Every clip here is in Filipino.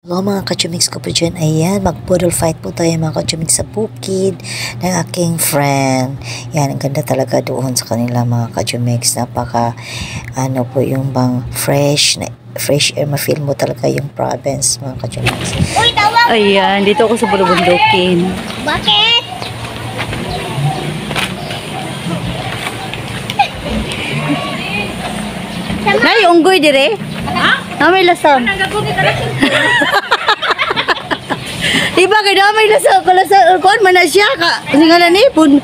Hello mga kachumix ko po dyan. Ayan, mag-poodle fight po tayo mga kachumix sa bukid ng aking friend. Yan, ang ganda talaga doon sa kanila mga kachumix. Napaka, ano po yung bang fresh air. Ma-feel mo talaga yung province mga kachumix. Ayan, dito ako sa Bulubundukin. Bakit? Nay, unggoy dire? Ha? May lason. Diba kay may lason, kon man na siya ka. Singalan ni pun.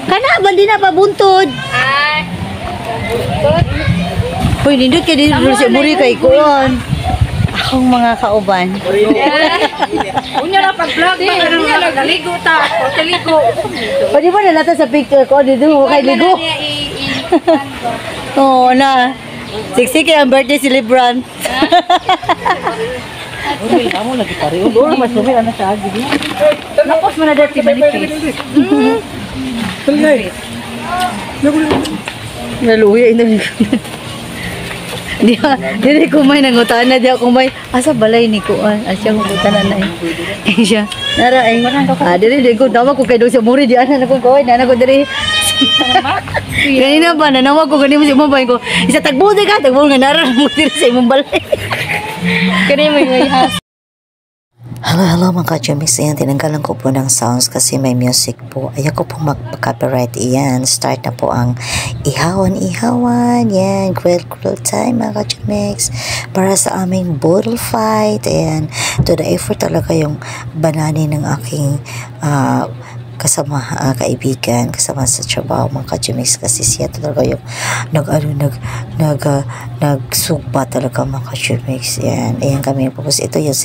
Kana bandi na pabuntod. Hoy, nindot kay dito sa muri kay kuon. Akong mga kauban. Unya na pag-vlog pa na naligo ta, ligo. O di ba nalata sa picture ko dito kay ligo? Oo na. Siksik ang birthday celebrant. Uy, amo lagi pare. Ulo mas dumi ana sa agi. Napos man na dati manipis. Naluya ina. Di ko may nangutan na di ako may asa balay ni kuan. Asya ngutan na ay. Siya. Nara ay. Dili ko dawa ko kay do sa muri di ana ko koy na ko diri. Kanina ba nanawag ko kanimo si mobile ko. Isa tagbuti ka, tagbuti nga nara mo diri sa imong balay. Kanimo yung ihas. Hello mga kachumix. Ayan, tinanggalan ko po ng sounds kasi may music po. Ayoko po mag-copyright. Ayan, start na po ang ihawan. Yan, grill time mga kachumix. Para sa aming boodle fight. Ayan, to the effort talaga yung banani ng aking kasama kaibigan, kasama sa trabaho mga kachumix kasi siya talaga yung nagsugba talaga mga kachumix. Yan, ayan kami tapos ito yung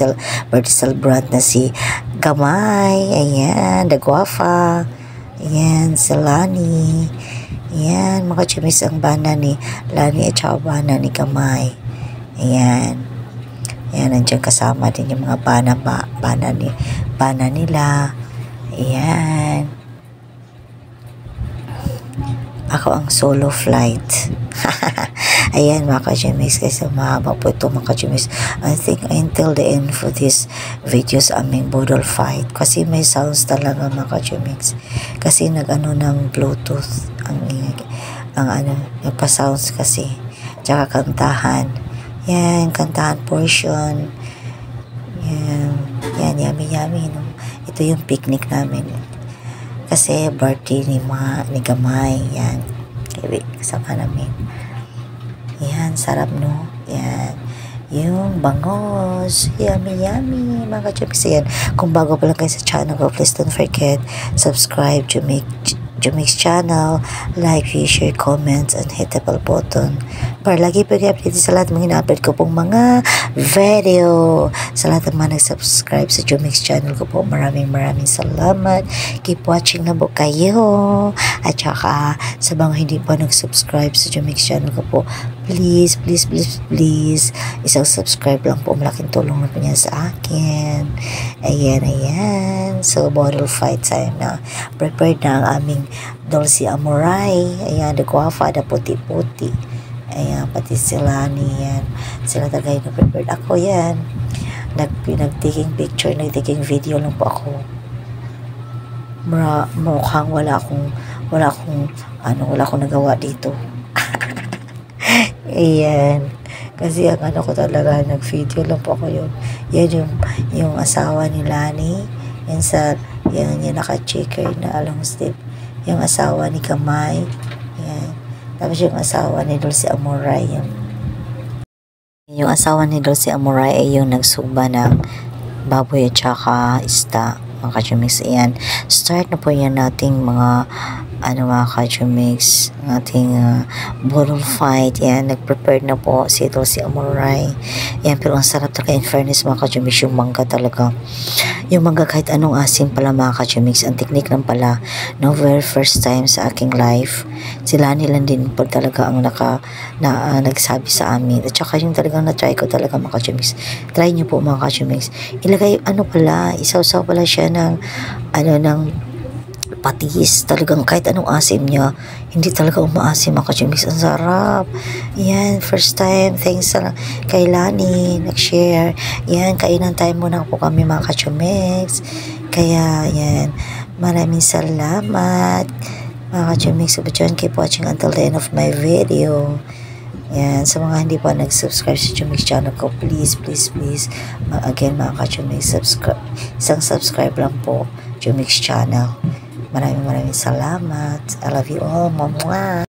birthday celebrant na si Gamay. Ayan, the guafa. Ayan, si Lani. Ayan mga kachumix, ang bana ni Lani at saka bana ni Gamay. Ayan. Ayan, nandiyan kasama din yung mga bana nila. Ayan. Ako ang solo flight. Ayan mga kachumix, kasi mahaba po ito mga kachumix. I think until the end for this videos aming boodle fight. Kasi may sounds talaga mga kachumix. Kasi nag-ano ng bluetooth. Nagpa-sounds kasi. Tsaka kantahan. Yan, kantahan portion. Yan, yummy. No? Ito yung picnic namin. Kasi birthday ni Gamay. Yan. Kasama namin. Yan, sarap no. Yan. Yung bangos. Yummy. Mga kachumix. Yan. Kung bago pa lang kayo sa channel ko, please don't forget, subscribe to Jumix channel, like, share, comments, and hit the bell button para lagi pag-update sa lahat ng ina-upload ko pong mga video. Sa lahat ng mga nag-subscribe sa Jumix channel ko po, maraming salamat. Keep watching na po kayo. At saka sa mga hindi pa nag-subscribe sa Jumix channel ko po, please, isang subscribe lang po, malaking tulong na po niya sa akin. Ayan. So, boodle fight time na. Prepared na ang aming Dulce Amoray. Ayan, the guafa, the puti-puti. Ayan, pati sila niyan. Sila tagay na prepared. Ako yan. Nag-taking picture, nag-taking video lang po ako. Mukhang wala akong nagawa dito. Ayan. Kasi ang ko talaga, nag-video lang po ako yun. Yan yung asawa ni Lani. Yan naka-checker na along step. Yung asawa ni Gamay. Yan. Tapos yung asawa ni Dulce Amoray. Yung asawa ni Dulce Amoray ay yung nagsugba ng baboy at saka isda. Mga kachumix. Ayan. Start na po yan nating mga mga kachumix, ating boodle fight. Yan, nag-prepare na po si Dulce Amoray. Yan, pero ang sarap talaga in fairness mga kachumix, yung mangga talaga. Yung mangga kahit anong asin pala mga kachumix, ang technique lang pala, no, very first time sa aking life. Sila nilang din po talaga ang nagsabi sa amin. At saka yung talagang na-try ko talaga mga kachumix. Try nyo po mga kachumix. Ilagay, isawsaw pala siya ng patis. Talagang kahit anong asim niya, hindi talaga umaasim mga ka-chumix. Ang sarap. Yan, first time. Thanks sa kay Lani, nag-share. Yan, kainan tayo muna po kami mga ka-chumix. Kaya, yan, maraming salamat. Mga ka-chumix, keep watching until the end of my video. Yan, sa mga hindi pa nag-subscribe sa Chumix channel ko, please, again mga ka-Chumix, isang subscribe lang po, Chumix channel. Maraming salamat. I love you all. Mwah, mwah.